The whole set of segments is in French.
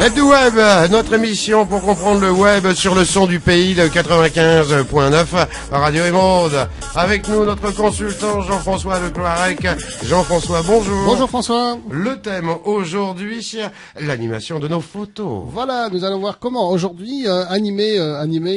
Hebdo Web, notre émission pour comprendre le web sur le son du pays, le 95.9 Radio Émeraude. Avec nous, notre consultant Jean-François de Cloirec. Jean-François, bonjour. Bonjour François. Le thème aujourd'hui, l'animation de nos photos. Voilà, nous allons voir comment aujourd'hui animer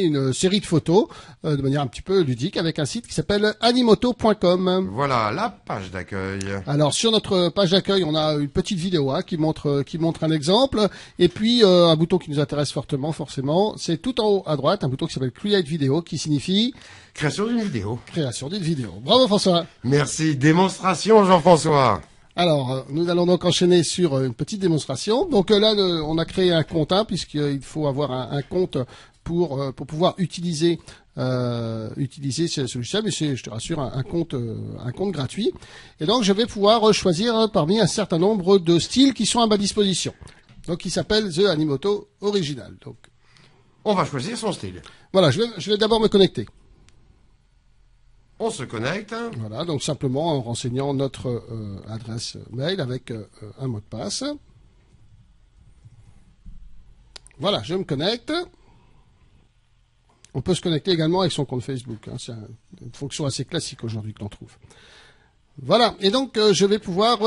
une série de photos de manière un petit peu ludique avec un site qui s'appelle animoto.com. Voilà, la page d'accueil. Alors sur notre page d'accueil, on a une petite vidéo qui montre un exemple. Et puis un bouton qui nous intéresse forcément, c'est tout en haut à droite, un bouton qui s'appelle Create Video, qui signifie création d'une vidéo. Création d'une vidéo. Bravo François. Merci. Démonstration Jean-François. Alors, nous allons donc enchaîner sur une petite démonstration. Donc là, on a créé un compte, puisqu'il faut avoir un compte pour pouvoir utiliser ce logiciel, mais c'est, je te rassure, un compte gratuit. Et donc, je vais pouvoir choisir parmi un certain nombre de styles qui sont à ma disposition. Donc, il s'appelle The Animoto Original. Donc, on va choisir son style. Voilà, je vais d'abord me connecter. On se connecte. Voilà, donc simplement en renseignant notre adresse mail avec un mot de passe. Voilà, je me connecte. On peut se connecter également avec son compte Facebook. C'est une fonction assez classique aujourd'hui que l'on trouve. Voilà, et donc je vais pouvoir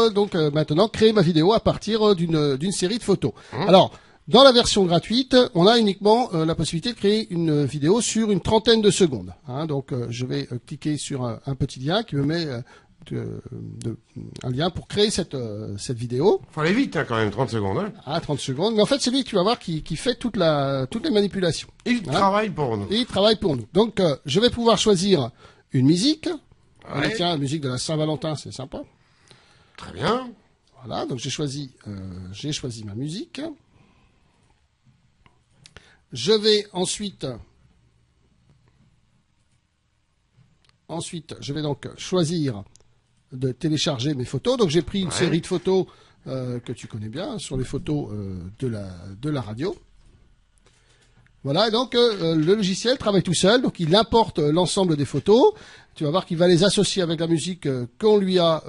maintenant créer ma vidéo à partir d'une série de photos. Alors, dans la version gratuite, on a uniquement la possibilité de créer une vidéo sur une trentaine de secondes. Donc, je vais cliquer sur un petit lien qui me met un lien pour créer cette vidéo. Faut aller vite quand même, 30 secondes. 30 secondes. Mais en fait, c'est lui, tu vas voir, qui fait toutes les manipulations. Il travaille pour nous. Il travaille pour nous. Donc, je vais pouvoir choisir une musique. Ouais. Tiens, la musique de la Saint-Valentin, c'est sympa. Très bien. Voilà, donc j'ai choisi ma musique. Je vais ensuite, je vais donc choisir de télécharger mes photos. Donc j'ai pris une série de photos que tu connais bien, sur les photos de la radio. Voilà, et donc le logiciel travaille tout seul, donc il importe l'ensemble des photos. Tu vas voir qu'il va les associer avec la musique qu'on lui a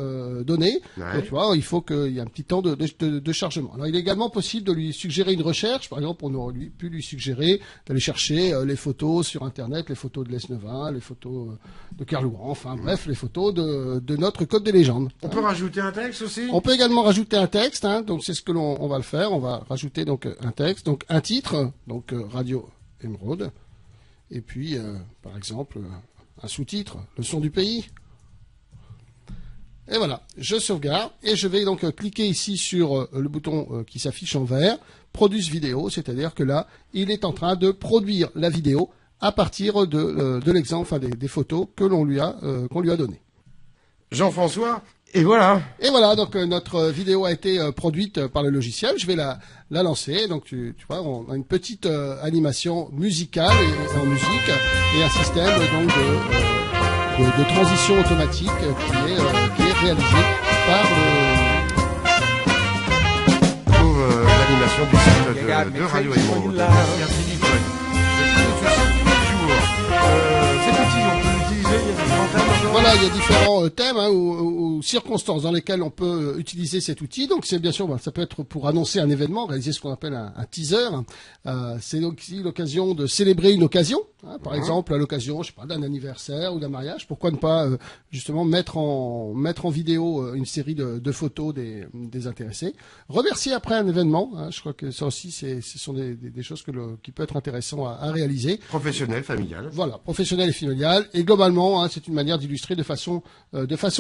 donnée. Ouais. Donc, tu vois, il faut qu'il y ait un petit temps de chargement. Alors, il est également possible de lui suggérer une recherche. Par exemple, on aurait pu lui suggérer d'aller chercher les photos sur Internet, les photos de Lesnevin, les photos de Kerlouan, enfin bref, les photos de notre Code des légendes. On peut rajouter un texte aussi. On peut également rajouter un texte, donc c'est ce que on va le faire. On va rajouter donc un texte, donc un titre, donc Radio Émeraude, et puis par exemple un sous-titre, le son du pays. Et voilà, je sauvegarde et je vais donc cliquer ici sur le bouton qui s'affiche en vert, Produce vidéo, c'est-à-dire que là, il est en train de produire la vidéo à partir de l'exemple, enfin des photos que qu'on lui a données. Jean-François, et voilà. Et voilà, donc notre vidéo a été produite par le logiciel. Je vais la lancer. Donc tu vois, on a une petite animation musicale en musique et un système donc de transition automatique qui est réalisé par l'animation du site de Radio Émeraude. Merci Philippe. C'est petit, on peut l'utiliser, il y a des centaines. Voilà, il y a différents thèmes ou circonstances dans lesquelles on peut utiliser cet outil. Donc c'est bien sûr, ça peut être pour annoncer un événement, réaliser ce qu'on appelle un teaser. C'est donc aussi l'occasion de célébrer une occasion. Par exemple, à l'occasion, je sais pas, d'un anniversaire ou d'un mariage. Pourquoi ne pas justement mettre en vidéo une série de photos des intéressés. Remercier après un événement. Je crois que ça aussi, ce sont des choses qui peuvent être intéressantes à réaliser. Professionnel, familial. Voilà, professionnel et familial. Et globalement, c'est une manière d'illustrer de façon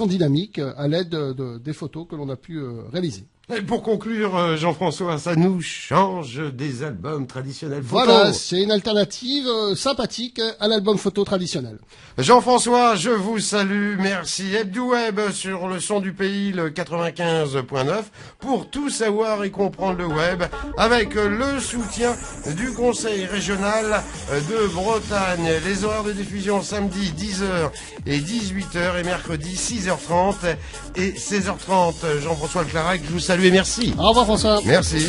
dynamique à l'aide des photos que l'on a pu réaliser. Et pour conclure, Jean-François, ça nous change des albums traditionnels photos. Voilà, c'est une alternative sympathique à l'album photo traditionnel. Jean-François, je vous salue, merci. Hebdo Web sur le son du pays, le 95.9, pour tout savoir et comprendre le web, avec le soutien du Conseil régional de Bretagne. Les horaires de diffusion samedi 10h et 18h et mercredi 6h30 et 16h30. Jean-François Leclarec, je vous salue et merci. Au revoir François. Merci.